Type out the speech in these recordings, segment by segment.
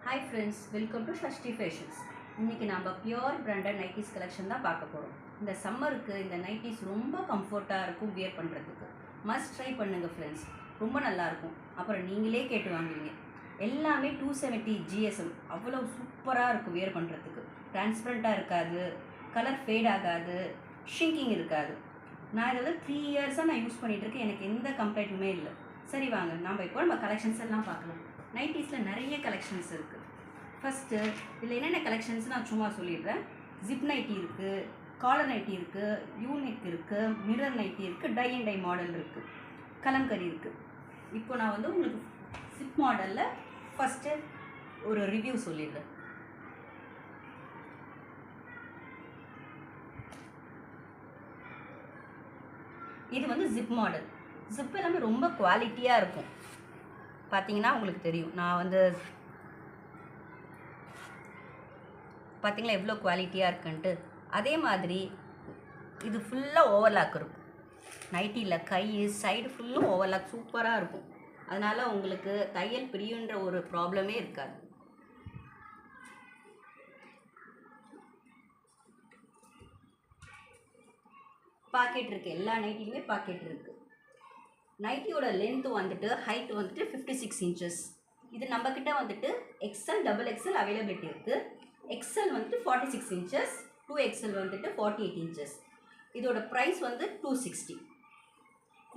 Hi friends, welcome to Shashti Fashions. இன்னைக்கு நம்ம pure branded nighties collection தான் பார்க்க போகிறோம். இந்த சம்மருக்கு இந்த நைட்டிஸ் ரொம்ப கம்ஃபர்ட்டாக இருக்கும் வியர் பண்ணுறதுக்கு. மஸ்ட் ட்ரை பண்ணுங்கள் ஃப்ரெண்ட்ஸ், ரொம்ப நல்லாயிருக்கும். அப்புறம் நீங்களே கேட்டு வாங்குவீங்க. எல்லாமே 270 GSM, அவ்வளோ சூப்பராக இருக்கும் வியர் பண்ணுறதுக்கு. டிரான்ஸ்பரண்ட்டாக இருக்காது, கலர் ஃபேட் ஆகாது, ஷிங்கிங் இருக்காது. நான் இதை வந்து 3 இயர்ஸாக நான் யூஸ் பண்ணிகிட்ருக்கேன், எனக்கு எந்த கம்ப்ளைண்ட்டுமே இல்லை. சரி வாங்க நம்ம கலெக்ஷன்ஸ் எல்லாம் பார்க்கலாம். நைட்டிஸில் நிறைய கலெக்ஷன்ஸ் இருக்குது. ஃபஸ்ட்டு இதில் என்னென்ன கலெக்ஷன்ஸ் நான் சும்மா சொல்லிடுறேன். ஜிப் நைட்டி இருக்குது, காலர் நைட்டி இருக்குது, யூனிக் இருக்குது, மிரர் நைட்டி இருக்குது, டை அண்ட் டை மாடல் இருக்குது, கலம்கரி இருக்குது. இப்போ நான் வந்து உங்களுக்கு ஜிப் மாடலில் ஃபஸ்ட்டு ஒரு ரிவ்யூ சொல்லிடுறேன். இது வந்து ஜிப் மாடல். ஜிப் எல்லாமே ரொம்ப குவாலிட்டியாக இருக்கும். பார்த்தீங்கன்னா உங்களுக்கு தெரியும், நான் வந்து பார்த்தீங்களா எவ்வளோ குவாலிட்டியாக இருக்குன்ட்டு. அதே மாதிரி இது ஃபுல்லாக ஓவர்லாக் இருக்கும். நைட்டியில் கை சைடு ஃபுல்லும் ஓவர்லாக் சூப்பராக இருக்கும். அதனால் உங்களுக்கு தையல் பிரியுன்ற ஒரு ப்ராப்ளமே இருக்காது. பாக்கெட் இருக்குது, எல்லா நைட்டிலுமே பாக்கெட் இருக்குது. நைட்டியோட லென்த்து வந்துட்டு ஹைட் வந்துட்டு 56 இன்ச்சஸ். இது நம்மக்கிட்ட வந்துட்டு XL XXL அவைலபிலிட்டி இருக்குது. XL வந்துட்டு 46 இன்ச்சஸ், 2XL வந்துட்டு 48 இன்ச்சஸ். இதோட ப்ரைஸ் வந்து 260.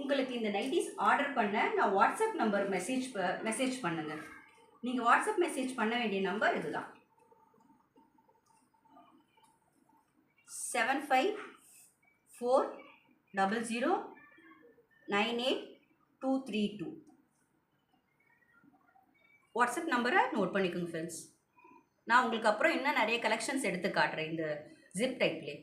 உங்களுக்கு இந்த நைட்டிஸ் ஆர்டர் பண்ண நான் வாட்ஸ்அப் நம்பர் மெசேஜ் பண்ணுங்கள். நீங்கள் வாட்ஸ்அப் மெசேஜ் பண்ண வேண்டிய நம்பர் இதுதான், 7540098232. வாட்ஸ்அப் நம்பரை நோட் பண்ணிக்கோங்க ஃப்ரெண்ட்ஸ். நான் உங்களுக்கு அப்புறம் இன்னும் நிறைய கலெக்ஷன்ஸ் எடுத்து காட்டுறேன். இந்த ஜிப் டைப்லே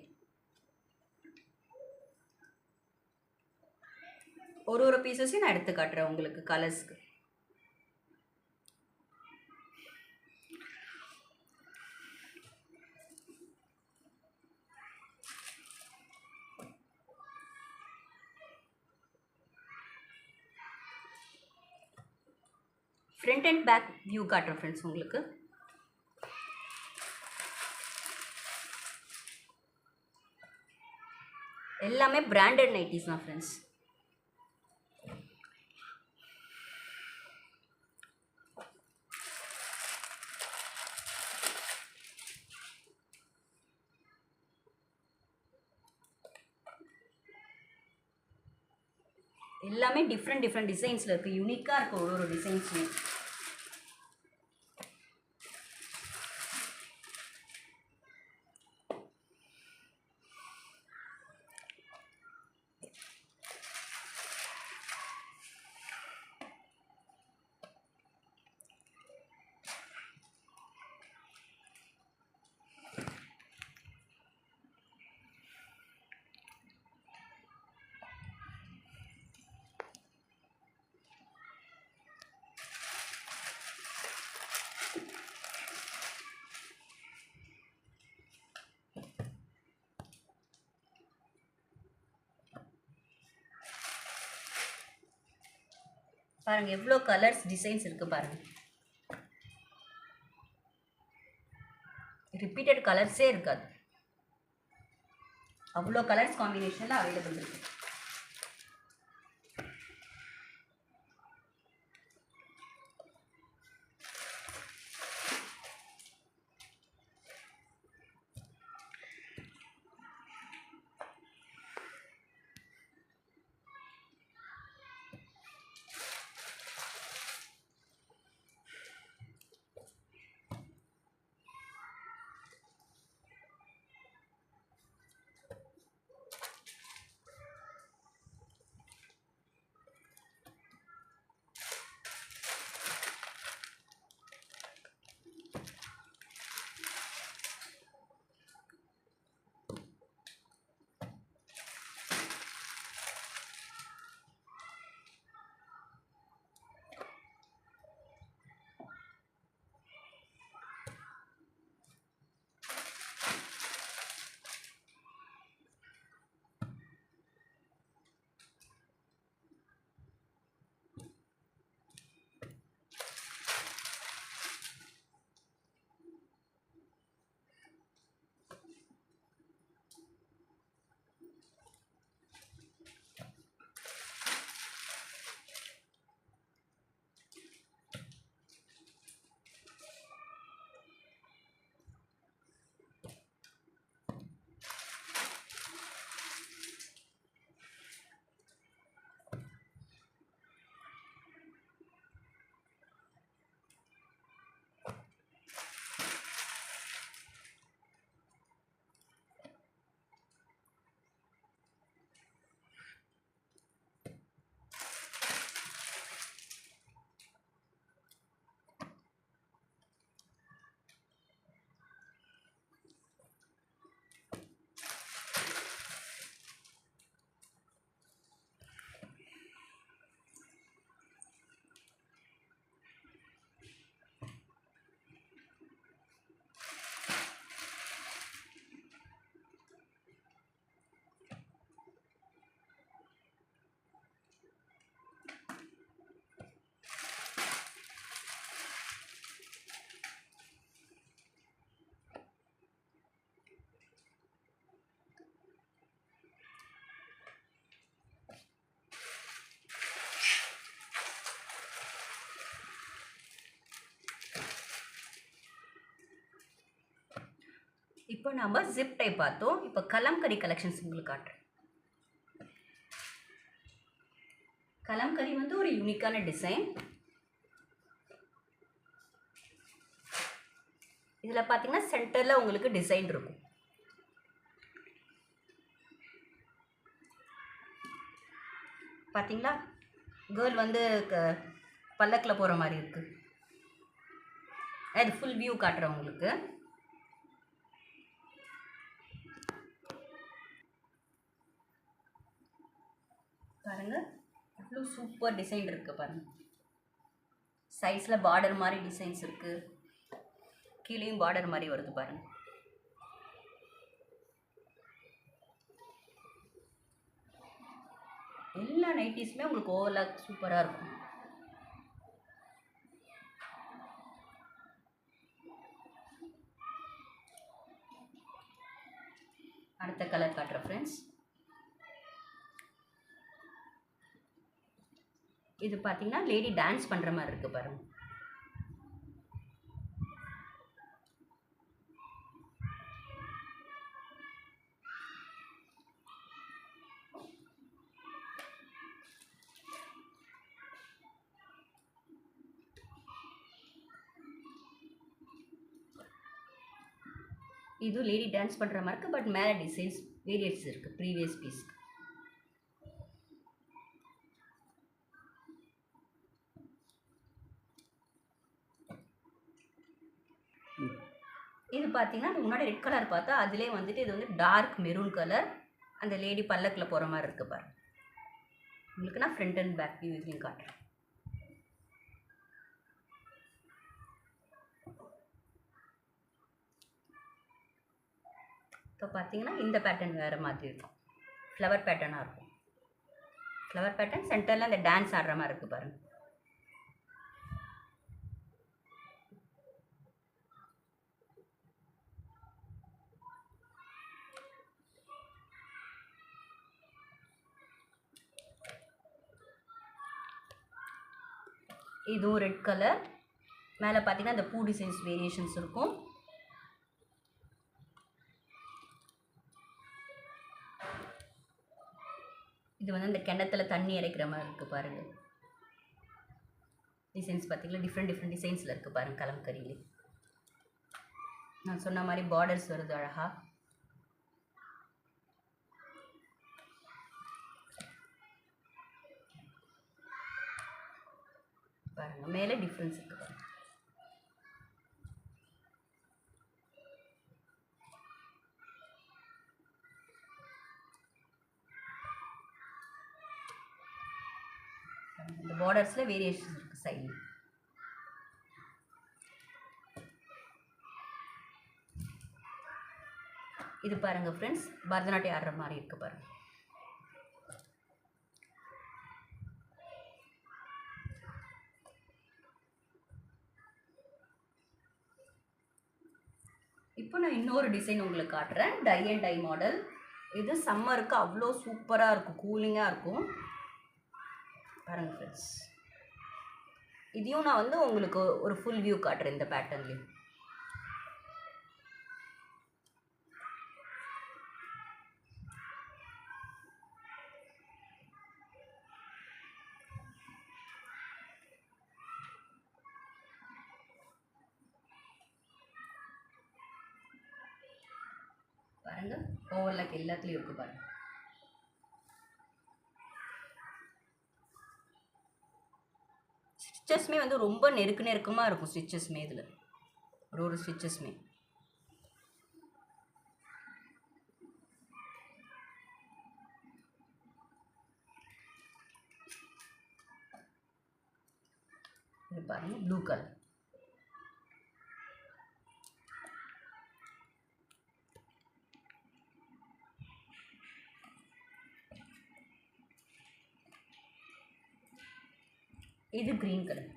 ஒரு பீசஸையும் நான் எடுத்து காட்டுறேன் உங்களுக்கு கலர்ஸ்க்கு. ஃப்ரண்ட் அண்ட் பேக் வியூ காட்டுறேன் ஃப்ரெண்ட்ஸ் உங்களுக்கு. எல்லாமே பிராண்டட் நைட்டிஸ் தான் ஃப்ரெண்ட்ஸ். எல்லாமே டிஃப்ரெண்ட் டிசைன்ஸில் இருக்குது. யூனிக்காக இருக்கும் ஒரு டிசைன்ஸுமே. பாருங்க எவ்வளோ கலர்ஸ் டிசைன்ஸ் இருக்குது பாருங்க. ரிப்பீட்டட் கலர்ஸே இருக்காது, அவ்வளோ கலர்ஸ் காம்பினேஷனில் அவைலபிள் இருக்குது. இப்போ நம்ம ஜிப் டைப் பார்த்தோம். இப்போ கலம்கரி கலெக்ஷன்ஸ் உங்களுக்கு காட்டுறேன். கலம்கரி வந்து ஒரு யூனிக்கான டிசைன். இதில் பார்த்தீங்கன்னா சென்டரில் உங்களுக்கு டிசைன் இருக்கும். பார்த்தீங்களா, கேர்ள் வந்து பல்லக்கில் போகிற மாதிரி இருக்குது. அது ஃபுல் வியூ காட்டுறேன் உங்களுக்கு. பாருங்கள், அவ்வளோ சூப்பர் டிசைன் இருக்குது பாருங்கள். சைஸில் பார்டர் மாதிரி டிசைன்ஸ் இருக்குது. கீழேயும் பார்டர் மாதிரி வருது பாருங்கள். எல்லா நைட்டிஸுமே உங்களுக்கு ஓவர்லாக் சூப்பராக இருக்கும். அடுத்த கலர் காட்டுறேன் ஃப்ரெண்ட்ஸ். இது பார்த்தீங்கன்னா லேடி டான்ஸ் பண்ணுற மாதிரி இருக்குது பாருங்கள். இது லேடி டான்ஸ் பண்ணுற மாதிரி இருக்குது. பட் மேலே டிசைன்ஸ் வேரியன்ஸ் இருக்குது ப்ரீவியஸ் பீஸ்க்கு. இது பார்த்தீங்கன்னா முன்னாடி ரெட் கலர் பார்த்தா அதிலே வந்துட்டு இது வந்து டார்க் மெரூன் கலர். அந்த லேடி பல்லக்கில் போகிற மாதிரி இருக்குது பாருங்க. உங்களுக்கு நான் ஃப்ரண்ட் அண்ட் பேக் வியூ இதுலையும் காட்டுறேன். இப்போ பார்த்தீங்கன்னா இந்த பேட்டர்ன் வேறு மாதிரி இருக்கும். ஃப்ளவர் பேட்டர்னாக இருக்கும். ஃப்ளவர் பேட்டர்ன் சென்டரில் அந்த டான்ஸ் ஆடுற மாதிரி இருக்குது பாருங்கள். இதுவும் ரெட் கலர். மேலே பார்த்தீங்கன்னா இந்த பூ டிசைன்ஸ் வேரியேஷன்ஸ் இருக்கும். இது வந்து இந்த கிணத்துல தண்ணி இறைக்கிற மாதிரி இருக்குது பாருங்கள். டிசைன்ஸ் பார்த்தீங்கன்னா டிஃப்ரெண்ட் டிசைன்ஸில் இருக்குது பாருங்கள். கலம்கரியிலே நான் சொன்ன மாதிரி பார்டர்ஸ் வருது அழகாக. பாருங்கள், மேலே டிஃப்ரென்ஸ் இருக்குது பாருங்கள். இந்த பார்டர்ஸில் வேரியேஷன் இருக்குது சைடில். இது பாருங்கள் ஃப்ரெண்ட்ஸ், பரதநாட்டியம் ஆடுற மாதிரி இருக்குது பாருங்கள். இப்போ நான் இன்னொரு டிசைன் உங்களுக்கு காட்டுறேன். Tie and dye model. இது சம்மருக்கு அவ்வளோ சூப்பராக இருக்கும், கூலிங்காக இருக்கும் பாருங்கள் ஃப்ரெண்ட்ஸ். இதையும் நான் வந்து உங்களுக்கு ஒரு ஃபுல் வியூ காட்டுறேன் இந்த பேட்டர்ன்லேயும். பாருங்க, ஓவர்லாக் எல்லாத்துலேயும் இருக்குது பாருங்க. ஸ்டிச்சஸ்மே வந்து ரொம்ப நெருக்கமாக இருக்கும். ஸ்டிச்சஸ்மே இதில் ஒரு ஸ்டிச்சஸ்மே இது பாருங்க, ப்ளூ கலர். இது கிரீன் கலர்.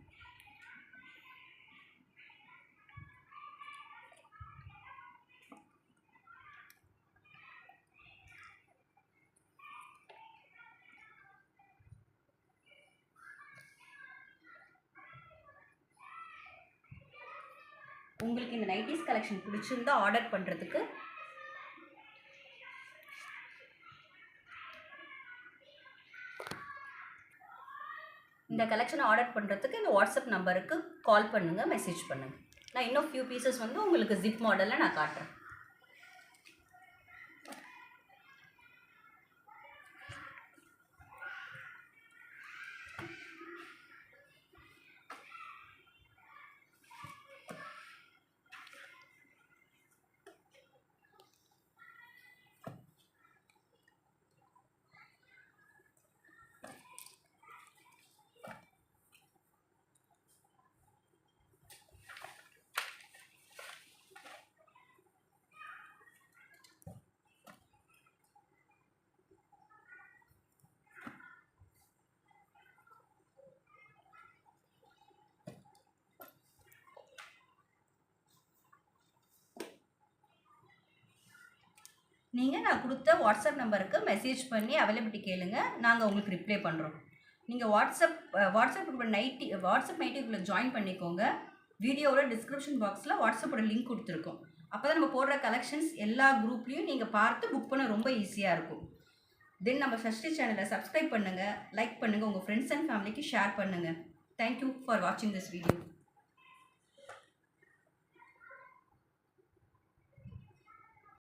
உங்களுக்கு இந்த நைட்டிஸ் கலெக்ஷன் பிடிச்சிருந்தா ஆர்டர் பண்ணுறதுக்கு இந்த கலெக்ஷனை ஆர்டர் பண்ணுறதுக்கு இந்த வாட்ஸ்அப் நம்பருக்கு கால் பண்ணுங்கள், மெசேஜ் பண்ணுங்கள். நான் இன்னும் ஃபியூ பீசஸ் வந்து உங்களுக்கு ஜிப் மாடலில் நான் காட்டுறேன். நீங்கள் நான் கொடுத்த வாட்ஸ்அப் நம்பருக்கு மெசேஜ் பண்ணி அவைலபிலிட்டி கேளுங்க, நாங்கள் உங்களுக்கு ரிப்ளை பண்ணுறோம். நீங்கள் வாட்ஸ்அப் நைட்டிக்குள்ளே ஜாயின் பண்ணிக்கோங்க. வீடியோவோட டிஸ்கிரிப்ஷன் பாக்ஸில் வாட்ஸ்அப்போட லிங்க் கொடுத்துருக்கோம். அப்போ தான் நம்ம போடுற கலெக்ஷன்ஸ் எல்லா குரூப்லேயும் நீங்கள் பார்த்து புக் பண்ண ரொம்ப ஈஸியாக இருக்கும். தென் நம்ம ஷஷ்டி சேனலை சப்ஸ்கிரைப் பண்ணுங்கள், லைக் பண்ணுங்கள், உங்கள் ஃப்ரெண்ட்ஸ் அண்ட் ஃபேமிலிக்கு ஷேர் பண்ணுங்கள். தேங்க்யூ ஃபார் வாட்சிங் திஸ் வீடியோ.